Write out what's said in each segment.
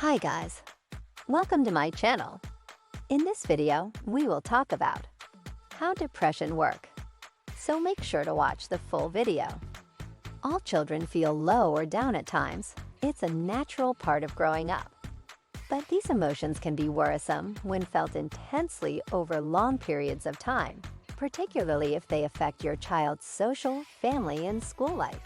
Hi guys, welcome to my channel. In this video, we will talk about how depression works. So make sure to watch the full video. All children feel low or down at times. It's a natural part of growing up. But these emotions can be worrisome when felt intensely over long periods of time, particularly if they affect your child's social, family, and school life.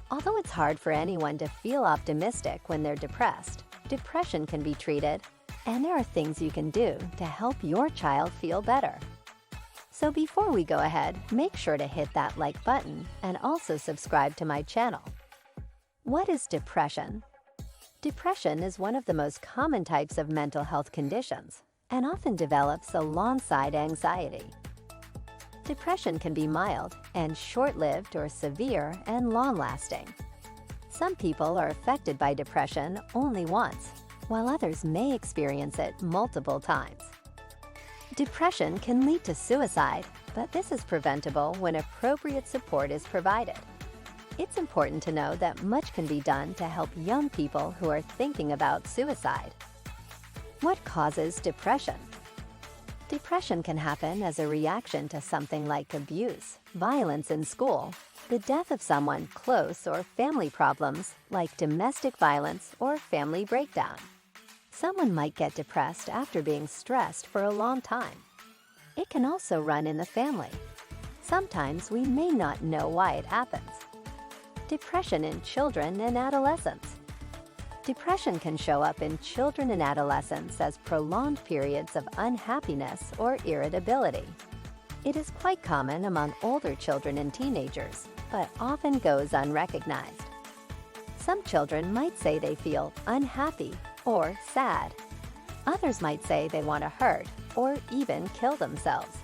Although it's hard for anyone to feel optimistic when they're depressed, depression can be treated, and there are things you can do to help your child feel better. So before we go ahead, make sure to hit that like button and also subscribe to my channel. What is depression? Depression is one of the most common types of mental health conditions and often develops alongside anxiety. Depression can be mild and short-lived or severe and long-lasting. Some people are affected by depression only once, while others may experience it multiple times. Depression can lead to suicide, but this is preventable when appropriate support is provided. It's important to know that much can be done to help young people who are thinking about suicide. What causes depression? Depression can happen as a reaction to something like abuse, violence in school, the death of someone close, or family problems like domestic violence or family breakdown. Someone might get depressed after being stressed for a long time. It can also run in the family. Sometimes we may not know why it happens. Depression in children and adolescents. Depression can show up in children and adolescents as prolonged periods of unhappiness or irritability. It is quite common among older children and teenagers, but often goes unrecognized. Some children might say they feel unhappy or sad. Others might say they want to hurt or even kill themselves.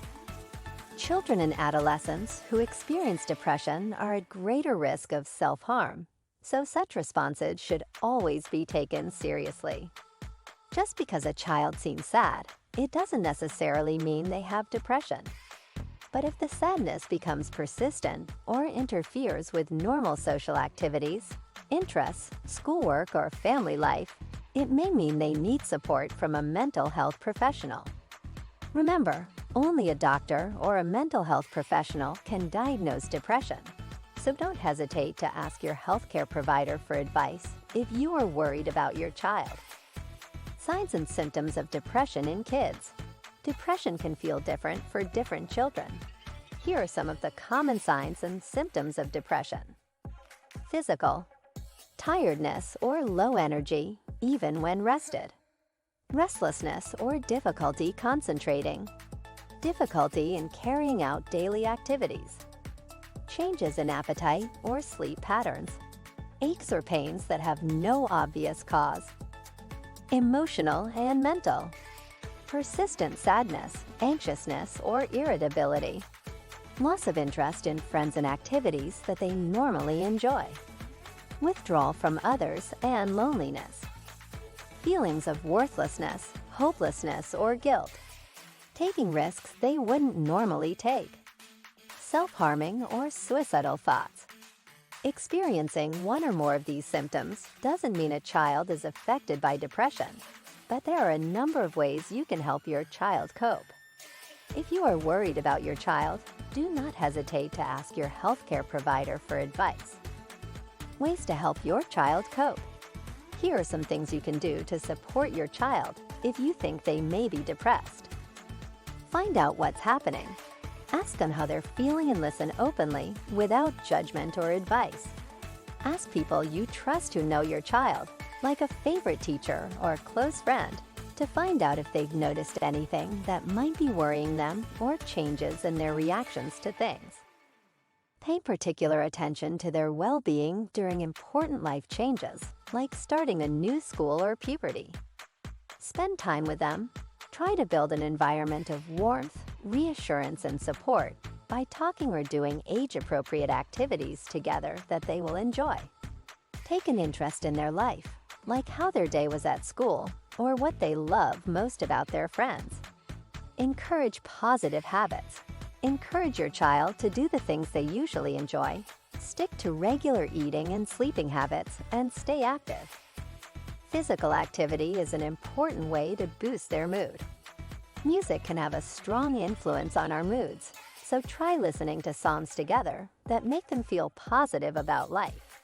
Children and adolescents who experience depression are at greater risk of self-harm, so such responses should always be taken seriously. Just because a child seems sad, it doesn't necessarily mean they have depression. But if the sadness becomes persistent or interferes with normal social activities, interests, schoolwork, or family life, it may mean they need support from a mental health professional. Remember, only a doctor or a mental health professional can diagnose depression, so don't hesitate to ask your healthcare provider for advice if you are worried about your child. Signs and symptoms of depression in kids. Depression can feel different for different children. Here are some of the common signs and symptoms of depression. Physical. Tiredness or low energy, even when rested. Restlessness or difficulty concentrating. Difficulty in carrying out daily activities. Changes in appetite or sleep patterns. Aches or pains that have no obvious cause. Emotional and mental. Persistent sadness, anxiousness, or irritability. Loss of interest in friends and activities that they normally enjoy. Withdrawal from others and loneliness. Feelings of worthlessness, hopelessness, or guilt. Taking risks they wouldn't normally take. Self-harming or suicidal thoughts. Experiencing one or more of these symptoms doesn't mean a child is affected by depression, but there are a number of ways you can help your child cope. If you are worried about your child, do not hesitate to ask your healthcare provider for advice. Ways to help your child cope. Here are some things you can do to support your child if you think they may be depressed. Find out what's happening. Ask them how they're feeling and listen openly without judgment or advice. Ask people you trust who know your child, like a favorite teacher or a close friend, to find out if they've noticed anything that might be worrying them or changes in their reactions to things. Pay particular attention to their well-being during important life changes, like starting a new school or puberty. Spend time with them. Try to build an environment of warmth, reassurance, and support by talking or doing age-appropriate activities together that they will enjoy. Take an interest in their life, like how their day was at school or what they love most about their friends. Encourage positive habits. Encourage your child to do the things they usually enjoy. Stick to regular eating and sleeping habits and stay active. Physical activity is an important way to boost their mood. Music can have a strong influence on our moods, so try listening to songs together that make them feel positive about life.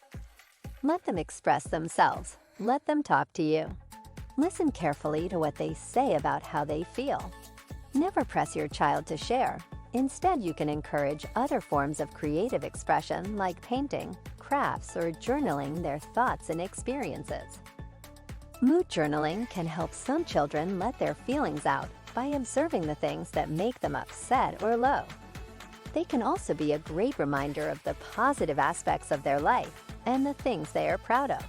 Let them express themselves. Let them talk to you. Listen carefully to what they say about how they feel. Never press your child to share. Instead, you can encourage other forms of creative expression like painting, crafts, or journaling their thoughts and experiences. Mood journaling can help some children let their feelings out by observing the things that make them upset or low. They can also be a great reminder of the positive aspects of their life and the things they are proud of.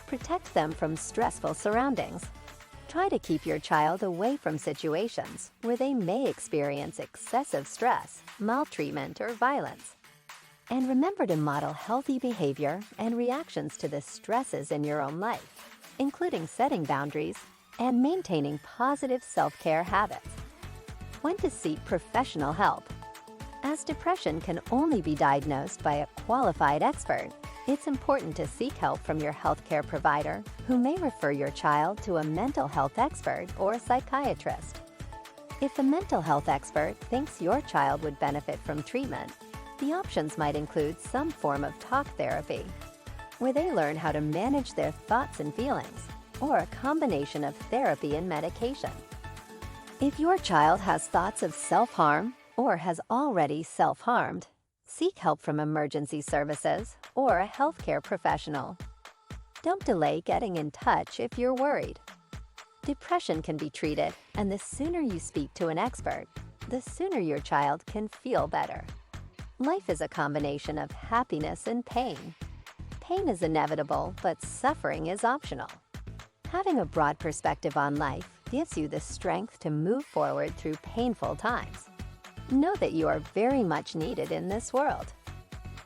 Protect them from stressful surroundings. Try to keep your child away from situations where they may experience excessive stress, maltreatment, or violence. And remember to model healthy behavior and reactions to the stresses in your own life, including setting boundaries and maintaining positive self-care habits. When to seek professional help. As depression can only be diagnosed by a qualified expert, it's important to seek help from your healthcare provider, who may refer your child to a mental health expert or a psychiatrist. If the mental health expert thinks your child would benefit from treatment, the options might include some form of talk therapy, where they learn how to manage their thoughts and feelings, or a combination of therapy and medication. If your child has thoughts of self-harm or has already self-harmed, seek help from emergency services or a healthcare professional. Don't delay getting in touch if you're worried. Depression can be treated, and the sooner you speak to an expert, the sooner your child can feel better. Life is a combination of happiness and pain. Pain is inevitable, but suffering is optional. Having a broad perspective on life gives you the strength to move forward through painful times. Know that you are very much needed in this world.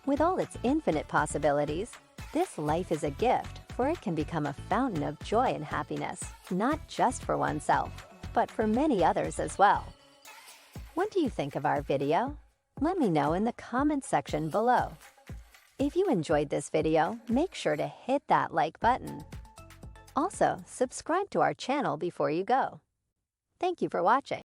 With all its infinite possibilities, this life is a gift, for it can become a fountain of joy and happiness, not just for oneself, but for many others as well. What do you think of our video? Let me know in the comments section below. If you enjoyed this video, make sure to hit that like button. Also, subscribe to our channel before you go. Thank you for watching.